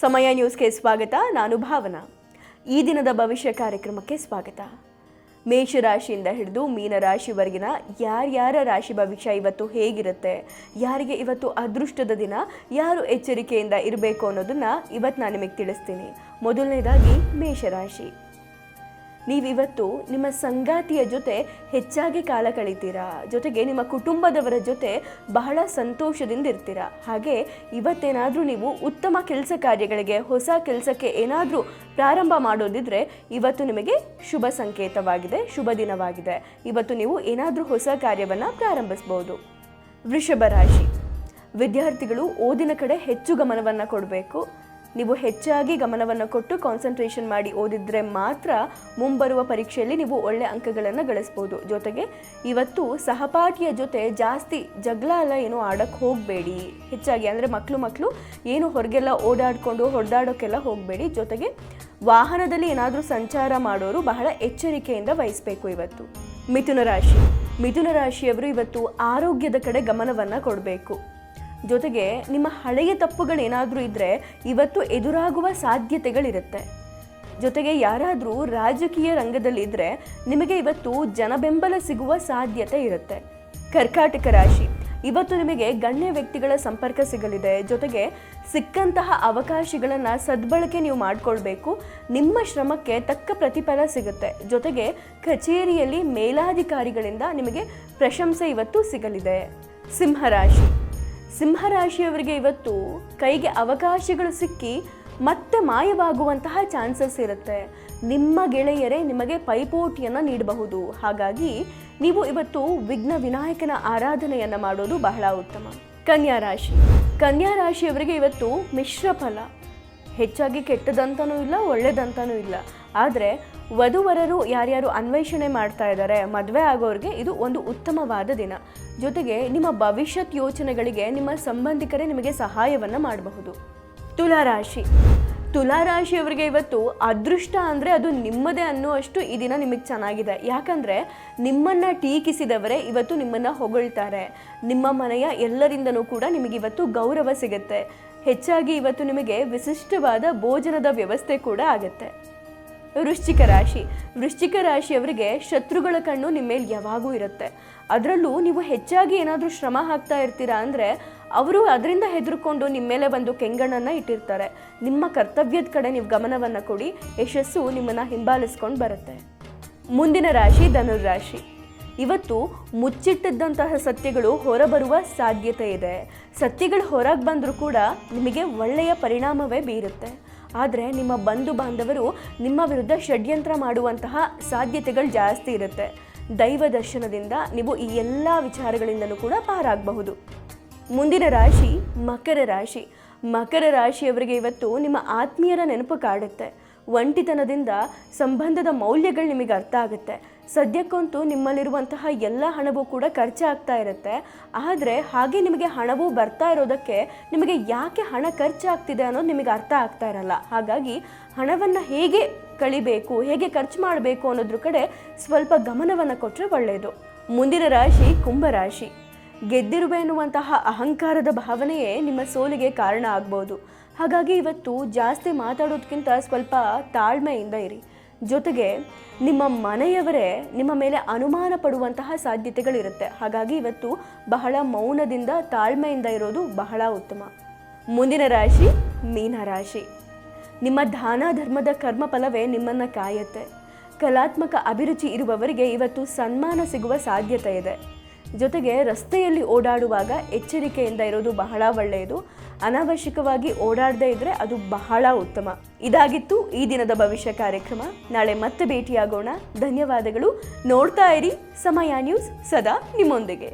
ಸಮಯ ನ್ಯೂಸ್ಗೆ ಸ್ವಾಗತ. ನಾನು ಭಾವನಾ. ಈ ದಿನದ ಭವಿಷ್ಯ ಕಾರ್ಯಕ್ರಮಕ್ಕೆ ಸ್ವಾಗತ. ಮೇಷರಾಶಿಯಿಂದ ಹಿಡಿದು ಮೀನರಾಶಿವರೆಗಿನ ಯಾರ್ಯಾರ ರಾಶಿ ಭವಿಷ್ಯ ಇವತ್ತು ಹೇಗಿರುತ್ತೆ, ಯಾರಿಗೆ ಇವತ್ತು ಅದೃಷ್ಟದ ದಿನ, ಯಾರು ಎಚ್ಚರಿಕೆಯಿಂದ ಇರಬೇಕು ಅನ್ನೋದನ್ನು ಇವತ್ತು ನಾನು ನಿಮಗೆ ತಿಳಿಸ್ತೀನಿ. ಮೊದಲನೇದಾಗಿ ಮೇಷರಾಶಿ. ನೀವಿವತ್ತು ನಿಮ್ಮ ಸಂಗಾತಿಯ ಜೊತೆ ಹೆಚ್ಚಾಗಿ ಕಾಲ ಕಳೀತೀರಾ, ಜೊತೆಗೆ ನಿಮ್ಮ ಕುಟುಂಬದವರ ಜೊತೆ ಬಹಳ ಸಂತೋಷದಿಂದ ಇರ್ತೀರಾ. ಹಾಗೆ ಇವತ್ತೇನಾದರೂ ನೀವು ಉತ್ತಮ ಕೆಲಸ ಕಾರ್ಯಗಳಿಗೆ, ಹೊಸ ಕೆಲಸಕ್ಕೆ ಏನಾದರೂ ಪ್ರಾರಂಭ ಮಾಡೋದಿದ್ರೆ ಇವತ್ತು ನಿಮಗೆ ಶುಭ ಸಂಕೇತವಾಗಿದೆ, ಶುಭ ದಿನವಾಗಿದೆ. ಇವತ್ತು ನೀವು ಏನಾದರೂ ಹೊಸ ಕಾರ್ಯವನ್ನು ಪ್ರಾರಂಭಿಸ್ಬೋದು. ವೃಷಭ ರಾಶಿ. ವಿದ್ಯಾರ್ಥಿಗಳು ಓದಿನ ಕಡೆ ಹೆಚ್ಚು ಗಮನವನ್ನು ಕೊಡಬೇಕು. ನೀವು ಹೆಚ್ಚಾಗಿ ಗಮನವನ್ನು ಕೊಟ್ಟು ಕಾನ್ಸಂಟ್ರೇಷನ್ ಮಾಡಿ ಓದಿದ್ರೆ ಮಾತ್ರ ಮುಂಬರುವ ಪರೀಕ್ಷೆಯಲ್ಲಿ ನೀವು ಒಳ್ಳೆ ಅಂಕಗಳನ್ನು ಗಳಿಸ್ಬೋದು. ಜೊತೆಗೆ ಇವತ್ತು ಸಹಪಾಠಿಯ ಜೊತೆ ಜಾಸ್ತಿ ಜಗಳ ಎಲ್ಲ ಏನು ಆಡೋಕ್ಕೆ ಹೋಗಬೇಡಿ. ಹೆಚ್ಚಾಗಿ ಅಂದರೆ ಮಕ್ಕಳು ಏನು ಹೊರಗೆಲ್ಲ ಓಡಾಡಿಕೊಂಡು ಹೊಡೆದಾಡೋಕ್ಕೆಲ್ಲ ಹೋಗಬೇಡಿ. ಜೊತೆಗೆ ವಾಹನದಲ್ಲಿ ಏನಾದರೂ ಸಂಚಾರ ಮಾಡೋರು ಬಹಳ ಎಚ್ಚರಿಕೆಯಿಂದ ವಹಿಸಬೇಕು ಇವತ್ತು. ಮಿಥುನ ರಾಶಿ. ಮಿಥುನ ರಾಶಿಯವರು ಇವತ್ತು ಆರೋಗ್ಯದ ಕಡೆ ಗಮನವನ್ನು ಕೊಡಬೇಕು. ಜೊತೆಗೆ ನಿಮ್ಮ ಹಳೆಯ ತಪ್ಪುಗಳೇನಾದರೂ ಇದ್ದರೆ ಇವತ್ತು ಎದುರಾಗುವ ಸಾಧ್ಯತೆಗಳಿರುತ್ತೆ. ಜೊತೆಗೆ ಯಾರಾದರೂ ರಾಜಕೀಯ ರಂಗದಲ್ಲಿದ್ದರೆ ನಿಮಗೆ ಇವತ್ತು ಜನಬೆಂಬಲ ಸಿಗುವ ಸಾಧ್ಯತೆ ಇರುತ್ತೆ. ಕರ್ಕಾಟಕ ರಾಶಿ. ಇವತ್ತು ನಿಮಗೆ ಗಣ್ಯ ವ್ಯಕ್ತಿಗಳ ಸಂಪರ್ಕ ಸಿಗಲಿದೆ. ಜೊತೆಗೆ ಸಿಕ್ಕಂತಹ ಅವಕಾಶಗಳನ್ನು ಸದ್ಬಳಕೆ ನೀವು ಮಾಡಿಕೊಳ್ಬೇಕು. ನಿಮ್ಮ ಶ್ರಮಕ್ಕೆ ತಕ್ಕ ಪ್ರತಿಫಲ ಸಿಗುತ್ತೆ. ಜೊತೆಗೆ ಕಚೇರಿಯಲ್ಲಿ ಮೇಲಾಧಿಕಾರಿಗಳಿಂದ ನಿಮಗೆ ಪ್ರಶಂಸೆ ಇವತ್ತು ಸಿಗಲಿದೆ. ಸಿಂಹರಾಶಿ. ಸಿಂಹರಾಶಿಯವರಿಗೆ ಇವತ್ತು ಕೈಗೆ ಅವಕಾಶಗಳು ಸಿಕ್ಕಿ ಮತ್ತೆ ಮಾಯವಾಗುವಂತಹ ಚಾನ್ಸಸ್ ಇರುತ್ತೆ. ನಿಮ್ಮ ಗೆಳೆಯರೇ ನಿಮಗೆ ಪೈಪೋಟಿಯನ್ನು ನೀಡಬಹುದು. ಹಾಗಾಗಿ ನೀವು ಇವತ್ತು ವಿಘ್ನ ವಿನಾಯಕನ ಆರಾಧನೆಯನ್ನು ಮಾಡೋದು ಬಹಳ ಉತ್ತಮ. ಕನ್ಯಾ ರಾಶಿ. ಕನ್ಯಾ ರಾಶಿಯವರಿಗೆ ಇವತ್ತು ಮಿಶ್ರ ಫಲ. ಹೆಚ್ಚಾಗಿ ಕೆಟ್ಟದಂತನೂ ಇಲ್ಲ, ಒಳ್ಳೆದಂತನೂ ಇಲ್ಲ. ಆದರೆ ವಧುವರರು ಯಾರ್ಯಾರು ಅನ್ವೇಷಣೆ ಮಾಡ್ತಾ ಇದ್ದಾರೆ, ಮದುವೆ ಆಗೋರಿಗೆ ಇದು ಒಂದು ಉತ್ತಮವಾದ ದಿನ. ಜೊತೆಗೆ ನಿಮ್ಮ ಭವಿಷ್ಯತ್ ಯೋಚನೆಗಳಿಗೆ ನಿಮ್ಮ ಸಂಬಂಧಿಕರೇ ನಿಮಗೆ ಸಹಾಯವನ್ನು ಮಾಡಬಹುದು. ತುಲಾರಾಶಿ. ತುಲಾರಾಶಿಯವರಿಗೆ ಇವತ್ತು ಅದೃಷ್ಟ ಅಂದರೆ ಅದು ನಿಮ್ಮದೇ ಅನ್ನುವಷ್ಟು ಈ ದಿನ ನಿಮಗೆ ಚೆನ್ನಾಗಿದೆ. ಯಾಕಂದರೆ ನಿಮ್ಮನ್ನು ಟೀಕಿಸಿದವರೇ ಇವತ್ತು ನಿಮ್ಮನ್ನು ಹೊಗಳ್ತಾರೆ. ನಿಮ್ಮ ಮನೆಯ ಎಲ್ಲರಿಂದನೂ ಕೂಡ ನಿಮಗಿವತ್ತು ಗೌರವ ಸಿಗುತ್ತೆ. ಹೆಚ್ಚಾಗಿ ಇವತ್ತು ನಿಮಗೆ ವಿಶಿಷ್ಟವಾದ ಭೋಜನದ ವ್ಯವಸ್ಥೆ ಕೂಡ ಆಗುತ್ತೆ. ವೃಶ್ಚಿಕ ರಾಶಿ. ವೃಶ್ಚಿಕ ರಾಶಿಯವರಿಗೆ ಶತ್ರುಗಳ ಕಣ್ಣು ನಿಮ್ಮ ಮೇಲೆ ಯಾವಾಗೂ ಇರುತ್ತೆ. ಅದರಲ್ಲೂ ನೀವು ಹೆಚ್ಚಾಗಿ ಏನಾದರೂ ಶ್ರಮ ಹಾಕ್ತಾ ಇರ್ತೀರಾ ಅಂದರೆ ಅವರು ಅದರಿಂದ ಹೆದರ್ಕೊಂಡು ನಿಮ್ಮ ಮೇಲೆ ಒಂದು ಕೆಂಗಣ್ಣನ್ನು ಇಟ್ಟಿರ್ತಾರೆ. ನಿಮ್ಮ ಕರ್ತವ್ಯದ ಕಡೆ ನೀವು ಗಮನವನ್ನು ಕೊಡಿ, ಯಶಸ್ಸು ನಿಮ್ಮನ್ನು ಹಿಂಬಾಲಿಸ್ಕೊಂಡು ಬರುತ್ತೆ. ಮುಂದಿನ ರಾಶಿ ಧನುರ್ರಾಶಿ. ಇವತ್ತು ಮುಚ್ಚಿಟ್ಟಿದ್ದಂತಹ ಸತ್ಯಗಳು ಹೊರಬರುವ ಸಾಧ್ಯತೆ ಇದೆ. ಸತ್ಯಗಳು ಹೊರಗೆ ಬಂದರೂ ಕೂಡ ನಿಮಗೆ ಒಳ್ಳೆಯ ಪರಿಣಾಮವೇ ಬೀರುತ್ತೆ. ಆದರೆ ನಿಮ್ಮ ಬಂಧು ಬಾಂಧವರು ನಿಮ್ಮ ವಿರುದ್ಧ ಷಡ್ಯಂತ್ರ ಮಾಡುವಂತಹ ಸಾಧ್ಯತೆಗಳು ಜಾಸ್ತಿ ಇರುತ್ತೆ. ದೈವ ದರ್ಶನದಿಂದ ನೀವು ಈ ಎಲ್ಲ ವಿಚಾರಗಳಿಂದಲೂ ಕೂಡ ಪಾರಾಗಬಹುದು. ಮುಂದಿನ ರಾಶಿ ಮಕರ ರಾಶಿ. ಮಕರ ರಾಶಿಯವರಿಗೆ ಇವತ್ತು ನಿಮ್ಮ ಆತ್ಮೀಯರ ನೆನಪು ಕಾಡುತ್ತೆ. ಒಂಟಿತನದಿಂದ ಸಂಬಂಧದ ಮೌಲ್ಯಗಳು ನಿಮಗೆ ಅರ್ಥ ಆಗುತ್ತೆ. ಸದ್ಯಕ್ಕಂತೂ ನಿಮ್ಮಲ್ಲಿರುವಂತಹ ಎಲ್ಲ ಹಣವೂ ಕೂಡ ಖರ್ಚಾಗ್ತಾ ಇರುತ್ತೆ. ಆದರೆ ಹಾಗೆ ನಿಮಗೆ ಹಣವೂ ಬರ್ತಾ ಇರೋದಕ್ಕೆ ನಿಮಗೆ ಯಾಕೆ ಹಣ ಖರ್ಚಾಗ್ತಿದೆ ಅನ್ನೋದು ನಿಮಗೆ ಅರ್ಥ ಆಗ್ತಾ ಇರಲ್ಲ. ಹಾಗಾಗಿ ಹಣವನ್ನು ಹೇಗೆ ಕಳಿಬೇಕು, ಹೇಗೆ ಖರ್ಚು ಮಾಡಬೇಕು ಅನ್ನೋದ್ರ ಕಡೆ ಸ್ವಲ್ಪ ಗಮನವನ್ನು ಕೊಟ್ಟರೆ ಒಳ್ಳೆಯದು. ಮುಂದಿನ ರಾಶಿ ಕುಂಭರಾಶಿ. ಗೆದ್ದಿರುವೆ ಎನ್ನುವಂತಹ ಅಹಂಕಾರದ ಭಾವನೆಯೇ ನಿಮ್ಮ ಸೋಲಿಗೆ ಕಾರಣ ಆಗ್ಬೋದು. ಹಾಗಾಗಿ ಇವತ್ತು ಜಾಸ್ತಿ ಮಾತಾಡೋದಕ್ಕಿಂತ ಸ್ವಲ್ಪ ತಾಳ್ಮೆಯಿಂದ ಇರಿ. ಜೊತೆಗೆ ನಿಮ್ಮ ಮನೆಯವರೇ ನಿಮ್ಮ ಮೇಲೆ ಅನುಮಾನ ಪಡುವಂತಹ ಸಾಧ್ಯತೆಗಳಿರುತ್ತೆ. ಹಾಗಾಗಿ ಇವತ್ತು ಬಹಳ ಮೌನದಿಂದ ತಾಳ್ಮೆಯಿಂದ ಇರೋದು ಬಹಳ ಉತ್ತಮ. ಮುಂದಿನ ರಾಶಿ ಮೀನರಾಶಿ. ನಿಮ್ಮ ದಾನ ಧರ್ಮದ ಕರ್ಮ ಫಲವೇ ನಿಮ್ಮನ್ನು ಕಾಯುತ್ತೆ. ಕಲಾತ್ಮಕ ಅಭಿರುಚಿ ಇರುವವರಿಗೆ ಇವತ್ತು ಸನ್ಮಾನ ಸಿಗುವ ಸಾಧ್ಯತೆ ಇದೆ. ಜೊತೆಗೆ ರಸ್ತೆಯಲ್ಲಿ ಓಡಾಡುವಾಗ ಎಚ್ಚರಿಕೆಯಿಂದ ಇರೋದು ಬಹಳ ಒಳ್ಳೆಯದು. ಅನಾವಶ್ಯಕವಾಗಿ ಓಡಾಡದೇ ಇದ್ದರೆ ಅದು ಬಹಳ ಉತ್ತಮ. ಇದಾಗಿತ್ತು ಈ ದಿನದ ಭವಿಷ್ಯ ಕಾರ್ಯಕ್ರಮ. ನಾಳೆ ಮತ್ತೆ ಭೇಟಿಯಾಗೋಣ. ಧನ್ಯವಾದಗಳು. ನೋಡ್ತಾ ಇರಿ ಸಮಯ ನ್ಯೂಸ್, ಸದಾ ನಿಮ್ಮೊಂದಿಗೆ.